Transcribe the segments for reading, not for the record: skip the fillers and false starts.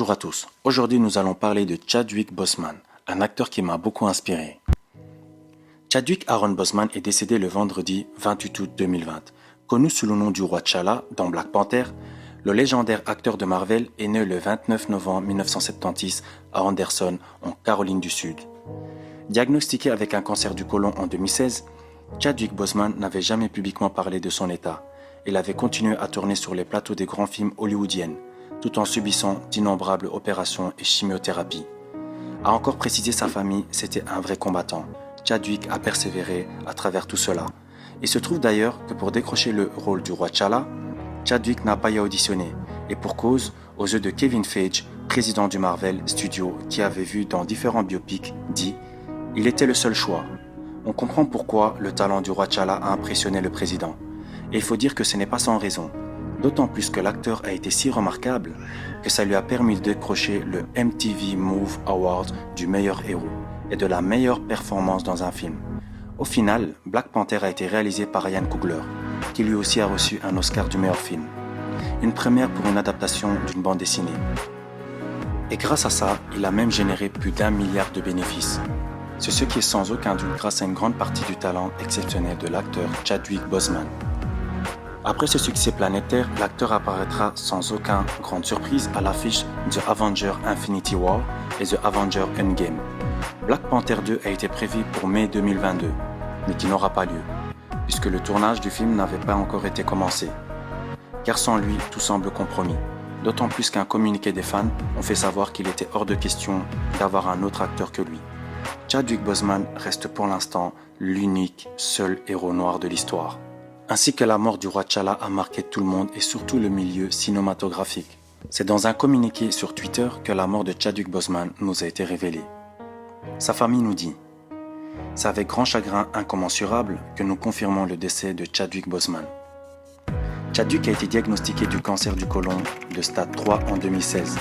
Bonjour à tous, aujourd'hui nous allons parler de Chadwick Boseman, un acteur qui m'a beaucoup inspiré. Chadwick Aaron Boseman est décédé le vendredi 28 août 2020. Connu sous le nom du roi T'Challa dans Black Panther, le légendaire acteur de Marvel est né le 29 novembre 1976 à Anderson, en Caroline du Sud. Diagnostiqué avec un cancer du côlon en 2016, Chadwick Boseman n'avait jamais publiquement parlé de son état. Il avait continué à tourner sur les plateaux des grands films hollywoodiennes, tout en subissant d'innombrables opérations et chimiothérapies. A encore précisé sa famille, c'était un vrai combattant. Chadwick a persévéré à travers tout cela. Il se trouve d'ailleurs que pour décrocher le rôle du roi T'Challa, Chadwick n'a pas y auditionné, et pour cause, aux yeux de Kevin Feige, président du Marvel Studios, qui avait vu dans différents biopics, dit « Il était le seul choix ». On comprend pourquoi le talent du roi T'Challa a impressionné le président. Et il faut dire que ce n'est pas sans raison, d'autant plus que l'acteur a été si remarquable que ça lui a permis de décrocher le MTV Movie Award du meilleur héros et de la meilleure performance dans un film. Au final, Black Panther a été réalisé par Ryan Coogler, qui lui aussi a reçu un Oscar du meilleur film. Une première pour une adaptation d'une bande dessinée. Et grâce à ça, il a même généré plus d'1 milliard de bénéfices. C'est ce qui est sans aucun doute grâce à une grande partie du talent exceptionnel de l'acteur Chadwick Boseman. Après ce succès planétaire, l'acteur apparaîtra sans aucune grande surprise à l'affiche The Avengers Infinity War et The Avengers Endgame. Black Panther 2 a été prévu pour mai 2022, mais qui n'aura pas lieu, puisque le tournage du film n'avait pas encore été commencé. Car sans lui, tout semble compromis, d'autant plus qu'un communiqué des fans ont fait savoir qu'il était hors de question d'avoir un autre acteur que lui. Chadwick Boseman reste pour l'instant l'unique, seul héros noir de l'histoire. Ainsi que la mort du roi T'Challa a marqué tout le monde et surtout le milieu cinématographique. C'est dans un communiqué sur Twitter que la mort de Chadwick Boseman nous a été révélée. Sa famille nous dit « C'est avec grand chagrin incommensurable que nous confirmons le décès de Chadwick Boseman. Chadwick a été diagnostiqué du cancer du côlon de stade 3 en 2016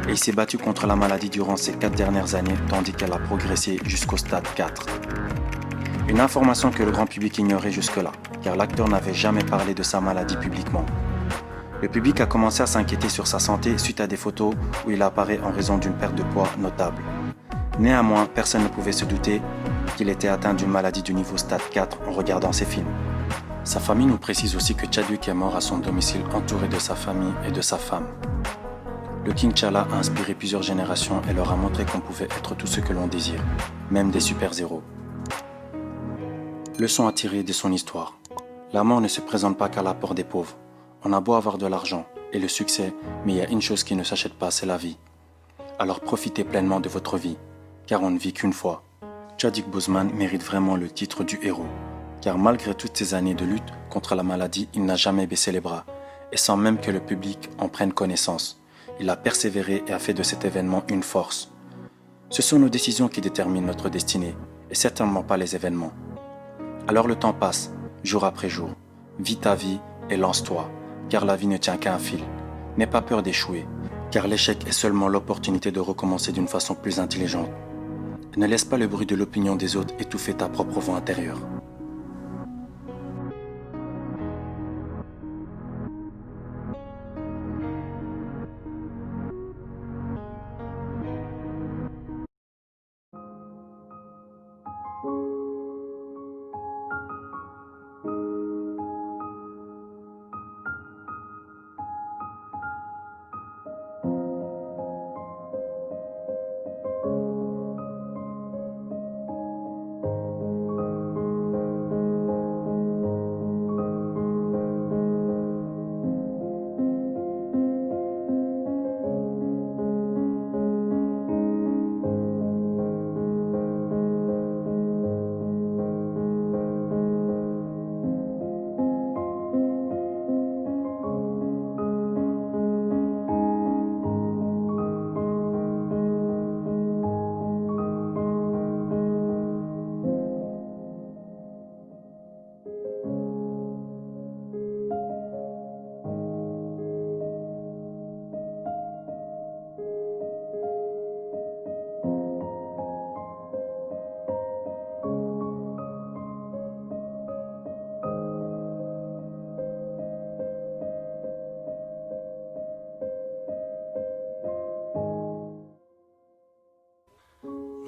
et il s'est battu contre la maladie durant ces 4 dernières années tandis qu'elle a progressé jusqu'au stade 4. Une information que le grand public ignorait jusque-là, car l'acteur n'avait jamais parlé de sa maladie publiquement. Le public a commencé à s'inquiéter sur sa santé suite à des photos où il apparaît en raison d'une perte de poids notable. Néanmoins, personne ne pouvait se douter qu'il était atteint d'une maladie du niveau stade 4 en regardant ses films. Sa famille nous précise aussi que Chadwick est mort à son domicile entouré de sa famille et de sa femme. Le King T'Challa a inspiré plusieurs générations et leur a montré qu'on pouvait être tout ce que l'on désire, même des super-héros. Leçon à tirer de son histoire. La mort ne se présente pas qu'à la porte des pauvres. On a beau avoir de l'argent et le succès, mais il y a une chose qui ne s'achète pas, c'est la vie. Alors profitez pleinement de votre vie, car on ne vit qu'une fois. Chadwick Boseman mérite vraiment le titre du héros, car malgré toutes ces années de lutte contre la maladie, il n'a jamais baissé les bras, et sans même que le public en prenne connaissance. Il a persévéré et a fait de cet événement une force. Ce sont nos décisions qui déterminent notre destinée, et certainement pas les événements. Alors le temps passe, jour après jour. Vis ta vie et lance-toi, car la vie ne tient qu'à un fil. N'aie pas peur d'échouer, car l'échec est seulement l'opportunité de recommencer d'une façon plus intelligente. Ne laisse pas le bruit de l'opinion des autres étouffer ta propre voix intérieure.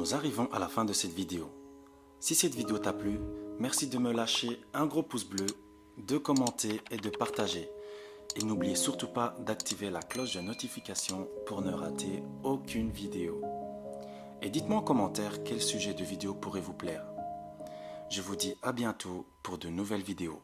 Nous arrivons à la fin de cette vidéo. Si cette vidéo t'a plu, merci de me lâcher un gros pouce bleu, de commenter et de partager. Et n'oubliez surtout pas d'activer la cloche de notification pour ne rater aucune vidéo. Et dites-moi en commentaire quel sujet de vidéo pourrait vous plaire. Je vous dis à bientôt pour de nouvelles vidéos.